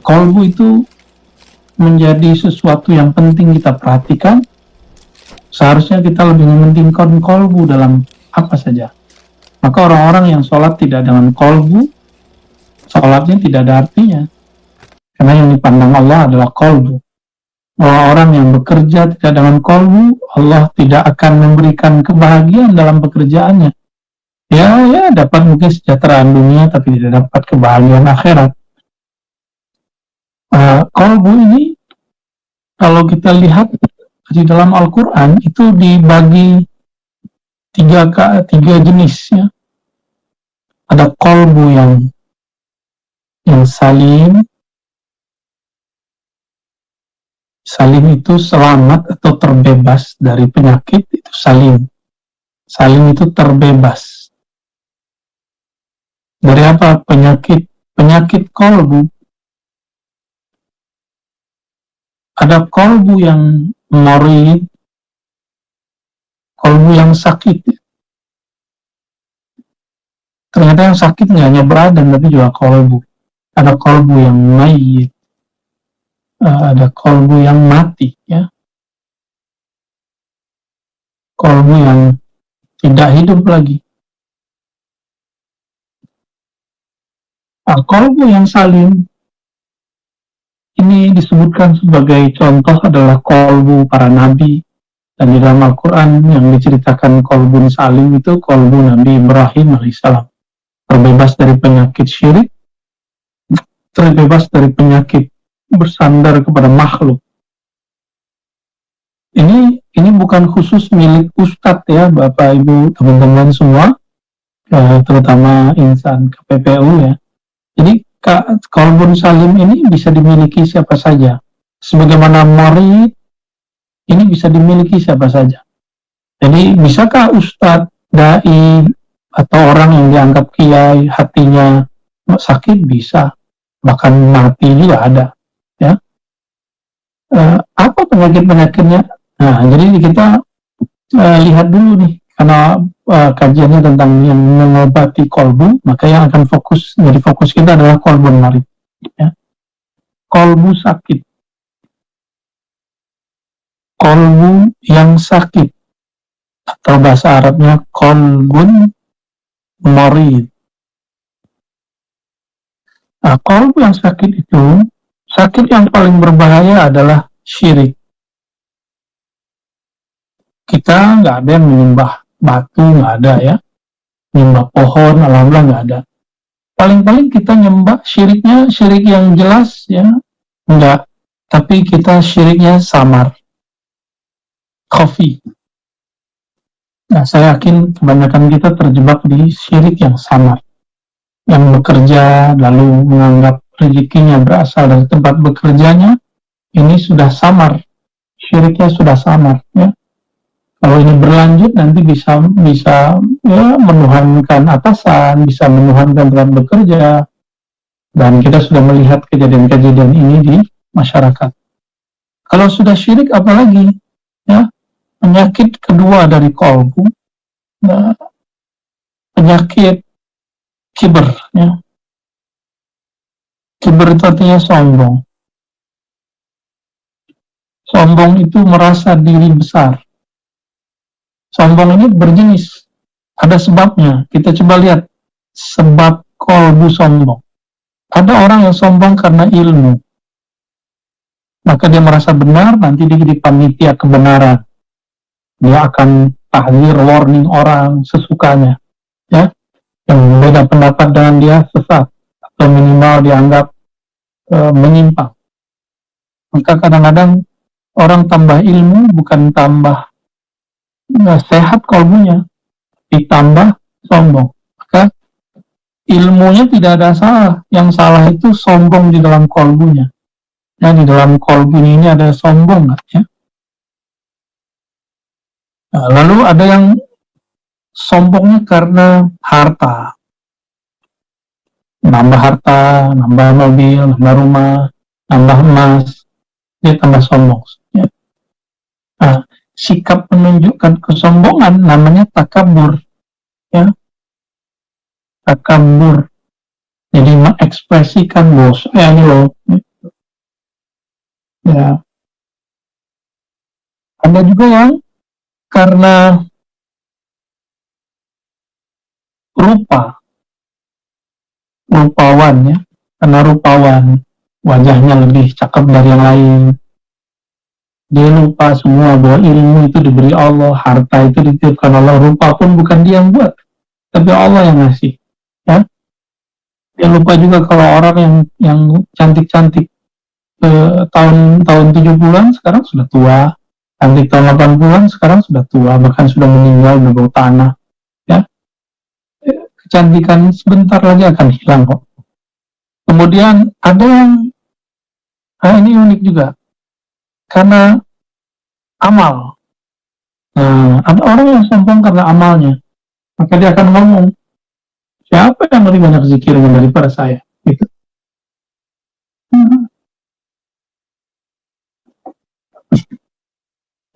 Kolbu itu menjadi sesuatu yang penting kita perhatikan. Seharusnya kita lebih mementingkan kolbu dalam apa saja. Maka orang-orang yang sholat tidak dengan kolbu, sholatnya tidak ada artinya. Karena yang dipandang Allah adalah kolbu. Orang-orang yang bekerja tidak dengan kolbu, Allah tidak akan memberikan kebahagiaan dalam pekerjaannya. Ya dapat mungkin kesejahteraan dunia, tapi tidak dapat kebahagiaan akhirat. Kolbu ini, kalau kita lihat di dalam Al-Quran, itu dibagi tiga jenis, ya. Ada kolbu yang salim. Salim itu selamat atau terbebas dari penyakit, itu salim. Salim itu terbebas. Dari apa? Penyakit kolbu. Ada kolbu yang marid, kolbu yang sakit. Ternyata yang sakit nggak hanya badan, tapi juga kolbu. Ada kolbu yang mayit, ada kolbu yang mati, ya. Kolbu yang tidak hidup lagi. Kolbu yang salim ini disebutkan sebagai contoh adalah kolbu para nabi, dan di dalam Al-Quran yang diceritakan kolbu salim itu kolbu Nabi Ibrahim alaihissalam, terbebas dari penyakit syirik, terbebas dari penyakit bersandar kepada makhluk. Ini bukan khusus milik Ustadz, ya, Bapak Ibu teman-teman semua, terutama insan KPPU, ya. Jadi kolbun salim ini bisa dimiliki siapa saja, sebagaimana marid ini bisa dimiliki siapa saja. Jadi bisakah Ustadz, dai, atau orang yang dianggap kiai hatinya sakit? Bisa, bahkan mati juga ada, ya. Apa penyakit-penyakitnya? Nah, jadi kita lihat dulu nih, karena kajiannya tentang yang mengobati kolbu, maka yang akan jadi fokus kita adalah kolbu marid, ya. Kolbu sakit, kolbu yang sakit, atau bahasa Arabnya kolbun marid. Nah, kolbu yang sakit itu, sakit yang paling berbahaya adalah syirik. Kita nggak ada yang menyembah batu, nggak ada, ya. Menyembah pohon, alhamdulillah nggak ada. Paling-paling kita nyembah syiriknya, syirik yang jelas, ya, enggak. Tapi kita syiriknya samar, khafi. Nah, saya yakin kebanyakan kita terjebak di syirik yang samar, yang bekerja lalu menganggap rezekinya berasal dari tempat bekerjanya. Ini sudah samar, syiriknya sudah samar, ya. Kalau ini berlanjut nanti bisa ya, menuhankan atasan, bisa menuhankan tempat bekerja, dan kita sudah melihat kejadian-kejadian ini di masyarakat. Kalau sudah syirik, apalagi, ya. Penyakit kedua dari kolbu, nah, penyakit kiber, ya. Kiber itu artinya sombong. Sombong itu merasa diri besar. Sombong ini berjenis, ada sebabnya. Kita coba lihat sebab kolbu sombong. Ada orang yang sombong karena ilmu, maka dia merasa benar, nanti dia jadi panitia kebenaran. Dia akan tahdir, warning orang sesukanya, ya. Yang beda pendapat dengan dia sesat, atau minimal dianggap menyimpang. Maka kadang-kadang orang tambah ilmu bukan tambah sehat kolbunya, ditambah sombong. Maka ilmunya tidak ada salah, yang salah itu sombong di dalam kolbunya. Ya, di dalam kolbu ini ada sombong, ya. Nah, lalu ada yang sombongnya karena harta, nambah harta, nambah mobil, nambah rumah, nambah emas, dia tambah sombong, ya. Nah, sikap menunjukkan kesombongan namanya takabur, ya. Takabur. Jadi mengekspresikan bahwa saya ini loh. Ya. Ada juga yang karena rupawan ya, karena rupawan, wajahnya lebih cakep dari yang lain. Dia lupa semua bahwa ilmu itu diberi Allah, harta itu dititipkan Allah, rupa pun bukan dia yang buat, tapi Allah yang ngasih. Ya, dia lupa juga kalau orang yang cantik-cantik tahun 70-an sekarang sudah tua, cantik tahun 80-an sekarang sudah tua, bahkan sudah meninggal di bawah tanah. Ya, kecantikan sebentar lagi akan hilang kok. Kemudian ada yang ini unik juga, karena amal. Nah, ada orang yang sombong karena amalnya, maka dia akan ngomong, siapa yang lebih banyak zikirnya daripada saya? Gitu.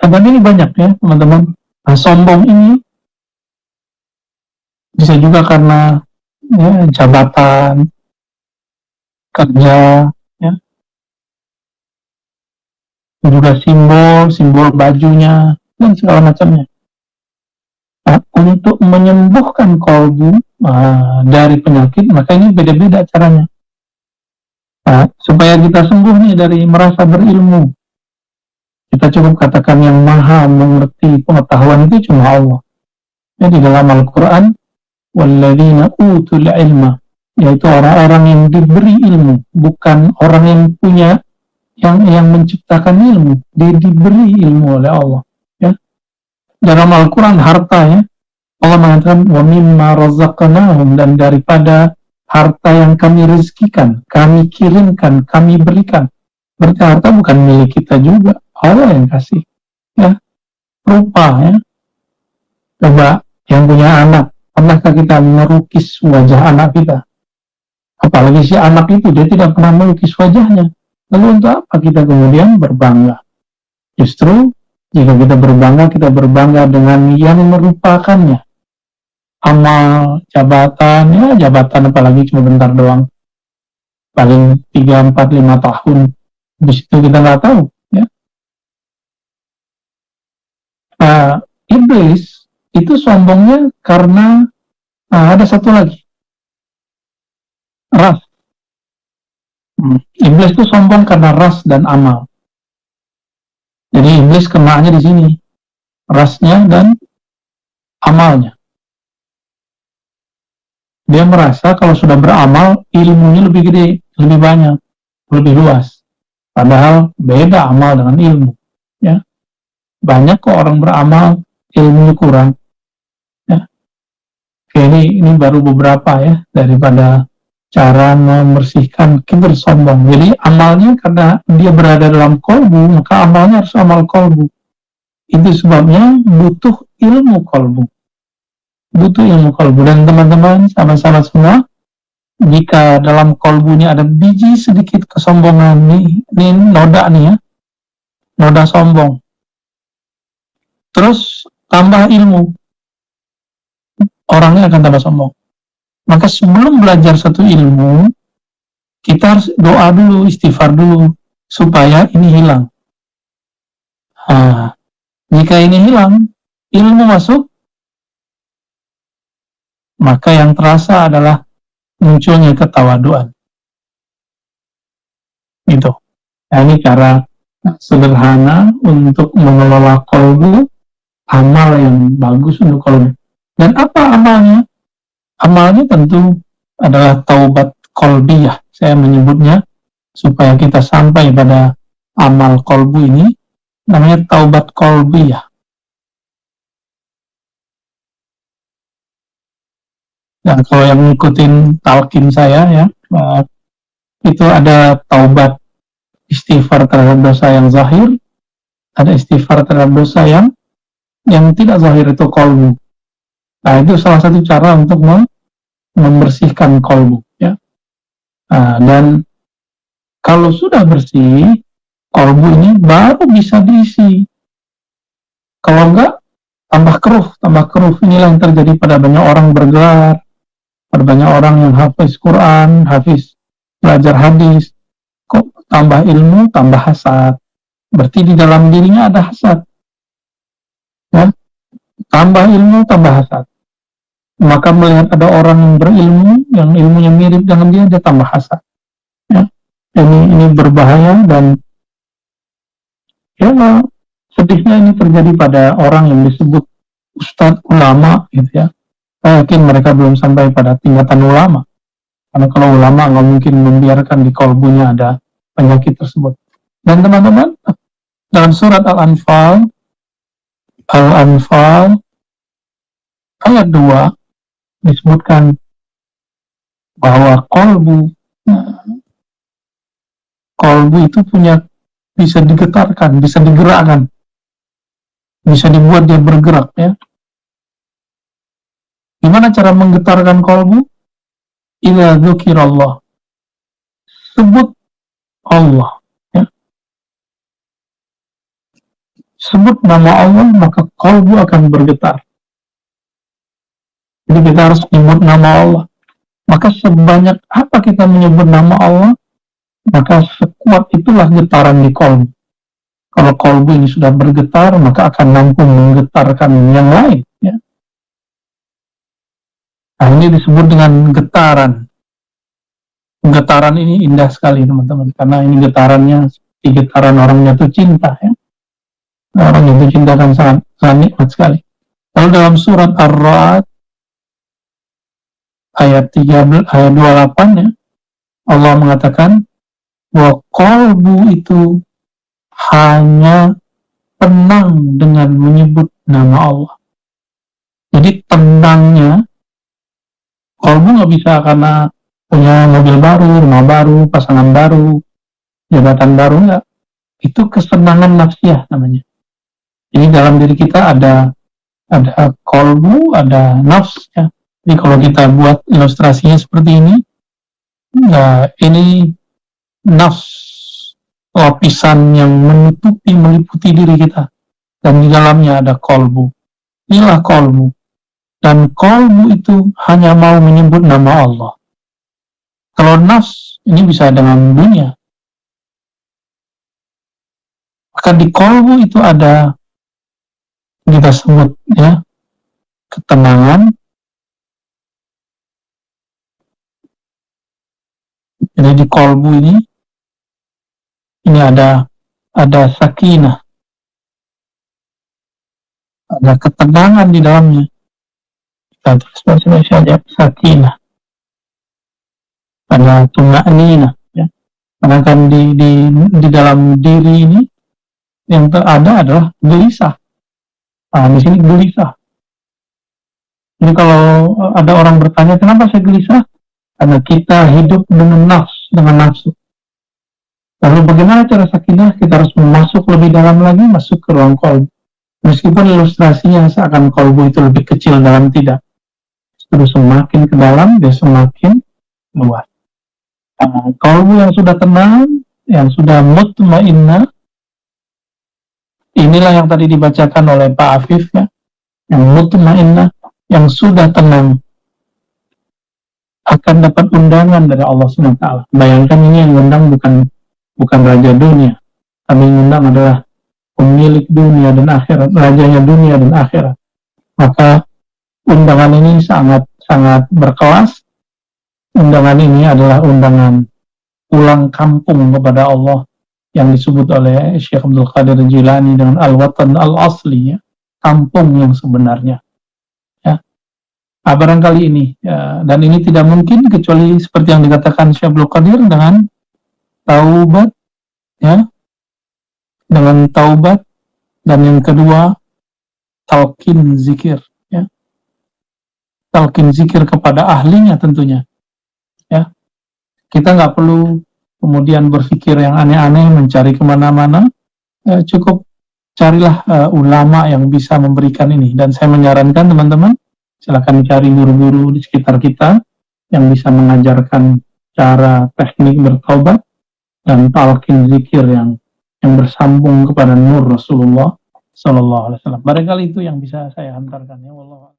Dan ini banyak ya teman-teman. Nah, sombong ini bisa juga karena ya, jabatan, kerja, ya, juga simbol bajunya, dan segala macamnya. Nah, untuk menyembuhkan kolbu dari penyakit, maka ini beda-beda caranya. Nah, supaya kita sembuh nih dari merasa berilmu, kita cukup katakan yang maha mengerti pengetahuan itu cuma Allah. Ya, di dalam Al-Quran, walladzina utul ilma, yaitu orang-orang yang diberi ilmu, bukan orang yang punya, yang menciptakan ilmu. Dia diberi ilmu oleh Allah. Ya. Dalam Al-Quran harta ya, Allah mengatakan wa mimma razaqnahum, dan daripada harta yang kami rezekikan, kami kirimkan, kami berikan. Berarti harta bukan milik kita juga, Allah yang kasih. Ya, rupa ya. Coba yang punya anak, pernahkah kita melukis wajah anak kita? Apalagi si anak itu dia tidak pernah melukis wajahnya. Lalu untuk apa kita kemudian berbangga? Justru jika kita berbangga dengan yang merupakannya. Amal, jabatan, ya jabatan apalagi cuma bentar doang. Paling 3, 4, 5 tahun. Di situ kita nggak tahu. Ya. Iblis itu sombongnya karena ada satu lagi. Ras. Iblis itu sombong karena ras dan amal. Jadi iblis kenanya di sini. Rasnya dan amalnya. Dia merasa kalau sudah beramal, ilmunya lebih gede, lebih banyak, lebih luas. Padahal beda amal dengan ilmu. Ya. Banyak kok orang beramal, ilmunya kurang. Ya. Oke, ini baru beberapa ya, daripada cara membersihkan kibir sombong. Jadi amalnya karena dia berada dalam kolbu, maka amalnya harus amal kolbu. Itu sebabnya butuh ilmu kolbu. Butuh ilmu kolbu. Dan teman-teman sama-sama semua, jika dalam kolbu ini ada biji sedikit kesombongan, ini noda nih ya, noda sombong. Terus tambah ilmu, orangnya akan tambah sombong. Maka sebelum belajar satu ilmu, kita harus doa dulu, istighfar dulu, supaya ini hilang. Jika ini hilang, ilmu masuk, maka yang terasa adalah munculnya ketawaduan. Itu. Nah, ini cara sederhana untuk mengelola kolbu, amal yang bagus untuk kolbu. Dan apa amalnya? Amalnya tentu adalah taubat kolbiyah, saya menyebutnya, supaya kita sampai pada amal kolbu ini, namanya taubat kolbiyah. Dan kalau yang ngikutin talqin saya ya, itu ada taubat istighfar terhadap dosa yang zahir, ada istighfar terhadap dosa yang tidak zahir, itu kolbu. Nah, itu salah satu cara untuk membersihkan kolbu ya. Dan kalau sudah bersih, kolbu ini baru bisa diisi. Kalau enggak, tambah keruh. Inilah yang terjadi pada banyak orang bergelar, Banyak orang yang hafiz Quran, hafiz belajar hadis, kok tambah ilmu, tambah hasad. Berarti di dalam dirinya ada hasad. Ya, tambah ilmu, tambah hasad. Maka melihat ada orang yang berilmu, yang ilmunya mirip dengan dia tambah hasad. Ya, ini berbahaya dan ya sedihnya ini terjadi pada orang yang disebut ustadz ulama gitu ya. Saya yakin mereka belum sampai pada tingkatan ulama. Karena kalau ulama nggak mungkin membiarkan di kolbunya ada penyakit tersebut. Dan teman-teman, dalam surat Al-Anfal ayat 2 disebutkan bahwa kolbu itu bisa digetarkan, bisa digerakkan, bisa dibuat dia bergerak ya. Gimana cara menggetarkan kolbu? Ila dzukirallah, sebut Allah ya. Sebut nama Allah maka kolbu akan bergetar. Jadi kita harus menyebut nama Allah. Maka sebanyak apa kita menyebut nama Allah, maka sekuat itulah getaran di kolbu. Kalau kolbu ini sudah bergetar, maka akan mampu menggetarkan yang lain ya. Nah, ini disebut dengan getaran. Getaran ini indah sekali teman-teman, karena ini getarannya seperti getaran orang jatuh cinta ya. Orang jatuh cinta kan sangat nikmat sekali. Lalu dalam surat Ar-Ra'd ayat 28 ya, Allah mengatakan bahwa kolbu itu hanya tenang dengan menyebut nama Allah. Jadi tenangnya kolbu nggak bisa karena punya mobil baru, rumah baru, pasangan baru, jabatan baru, enggak. Itu kesenangan nafsiyah namanya. Jadi dalam diri kita ada kolbu, ada nafs ya. Jadi kalau kita buat ilustrasinya seperti ini, ya ini nafs, lapisan yang meliputi diri kita, dan di dalamnya ada kolbu. Inilah kolbu. Dan kolbu itu hanya mau menyebut nama Allah. Kalau nafs, ini bisa dengan dunia. Maka di kolbu itu ada, kita sebut ya, ketenangan. Jadi di kolbu ini ada sakinah, ada ketenangan di dalamnya. Kita tulis bahasa Indonesia aja, sakinah. Ada tuma'ninah ya. Karena kan di dalam diri ini yang terada adalah gelisah. Nah, di sini gelisah. Jadi kalau ada orang bertanya, kenapa saya gelisah? Karena kita hidup dengan nafsu. Lalu bagaimana cara sakinah? Kita harus masuk lebih dalam lagi, masuk ke ruang kolbu. Meskipun ilustrasinya seakan kolbu itu lebih kecil, dalam tidak. Terus semakin ke dalam, dia semakin luas. Kolbu yang sudah tenang, yang sudah mutmainnah, inilah yang tadi dibacakan oleh Pak Afif ya, yang mutmainnah, yang sudah tenang, akan dapat undangan dari Allah SWT. Bayangkan ini yang undang bukan raja dunia, tapi yang undang adalah pemilik dunia dan akhirat, rajanya dunia dan akhirat. Maka undangan ini sangat berkelas. Undangan ini adalah undangan pulang kampung kepada Allah yang disebut oleh Syekh Abdul Qadir Jilani dengan al-watan al-asli ya, kampung yang sebenarnya ya. Barangkali ini ya, dan ini tidak mungkin kecuali seperti yang dikatakan Syekh Abdul Qadir dengan taubat ya, dengan taubat, dan yang kedua talqin zikir ya, talqin zikir kepada ahlinya tentunya ya. Kita nggak perlu kemudian berpikir yang aneh-aneh, mencari kemana-mana, cukup carilah ulama yang bisa memberikan ini. Dan saya menyarankan teman-teman, silakan cari guru-guru di sekitar kita yang bisa mengajarkan cara teknik bertaubat dan talqin zikir yang bersambung kepada nur Rasulullah Sallallahu Alaihi Wasallam. Barangkali itu yang bisa saya hantarkan ya. Wallahu a'lam.